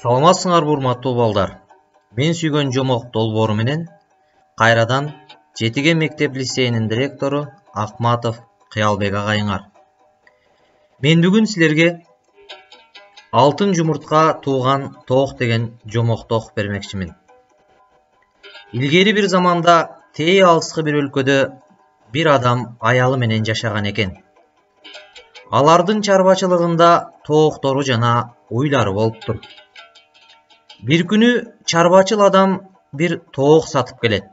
Саламатсыңар урматтуу балдар. Мен сүйгөн жомок долбоору менен кайрадан Жетиге мектеп лицейинин директору Акматов Кыялбек агайыңар. Мен бүгүн силерге алтын жумуртка тууган тоок деген жомокту окуп бермекчимин. Илгери бир заманда тээ алыскы бир өлкөдө бир адам аялы менен жашаган экен. Алардын чарбачылыгында тооктору жана уйлары болуптур. Bir günü çarбачыл адам bir тоок сатып келет.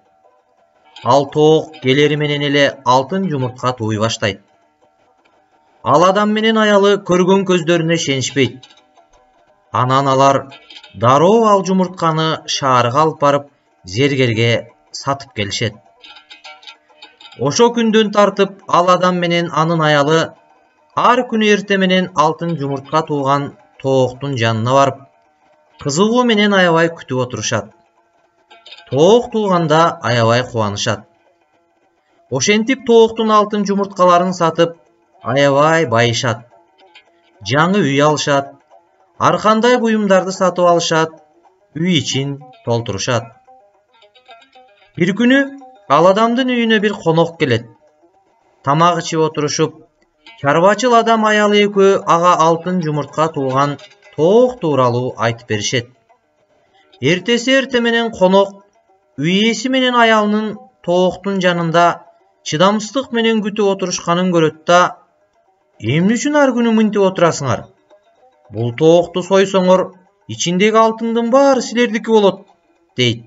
Ал тоок келери менен эле алтын жумуртка тууй баштайт. Ал адам менен аялы көргөн көздөрүнө ишенишпейт. Анан алар дароо ал жумуртканы шаарга алып барып зергерге сатып келишет. Ошо күндөн тартып ал адам менен анын аялы ар күнү эрте менен алтын жумуртка тууган тооктун жанына барып кызыгуу менен аябай күтүп отурушат. Тоок тууганда аябай кубанышат. Ошентип тооктун алтын жумурткаларын сатып аябай байышат. Жаңы үй алышат. Ар кандай буюмдарды сатып алышат. Үй ичин толтурушат. Бир күнү ал адамдын үйүнө бир конок келет. Тамак ичип отурушуп, чарбачыл адам аялы экөө ага алтын жумуртка тууган тоок тууралуу айтып беришет. Эртеси менен конок үй ээси менен аялынын тооктун жанында чыдамсыздык менен күтүп отурушканын көрөт да: "Эмне үчүн ар күнү мынтип отурасыңар? Бул тоокту сойсоңор, ичиндеги алтындын баары силердики болот" дейт.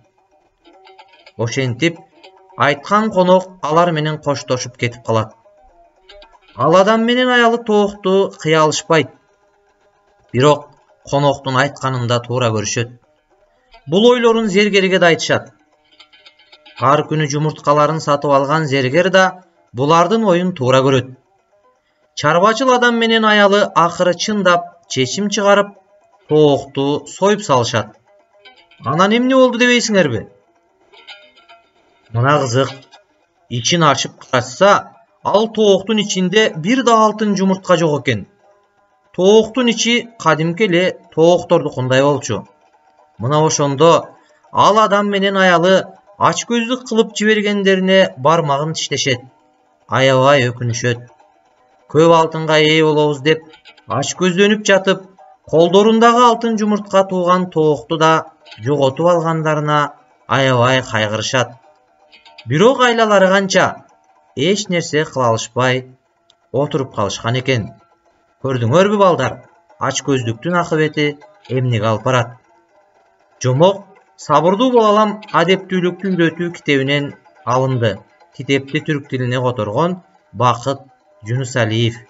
Ошентип айткан конок алар менен коштошуп кетип калат. Ал адам менен аялы тоокту кыя алышпайт. Бирок коноктун айтканында туура көрүшөт. Бул ойлорун зергерге да айтышат. Ар күнү жумурткаларын сатып алган зергер да булардын оюн туура көрөт. Чарбачыл адам менен аялы акыры чындап чечим чыгарып тоокту союп салышат. Анан эмне болду дебейсиңерби? Мына кызык, ичин ачып карашса, ал тооктун ичинде бир да алтын жумуртка жок экен. Тооктун ичи кадимки эле тооктордукундай болчу. Мына ошондо ал адам менен аялы ач көздүк кылып жибергендерине бармагын тиштешет. Аябай өкүнүшөт. Көп алтынга ээ болобуз деп ач көздөнүп жатып, колдорундагы алтын жумуртка тууган тоокту да жоготуп алгандарына аябай кайгырышат. Бирок айлалары канча эч нерсе кыла алышпай отуруп калышкан экен. Көрдүңөрбү балдар, ач көздүктүн акыбети эмнеге алып барат? Жомок "Сабырдуу боло алам, адептүүлүктү үйрөтүү" китебинен алынды. Китепти түрк тилине которгон Бакыт Жунусалиев.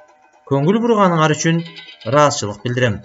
Көңүл бурганыңар үчүн ыраазычылык билдирем.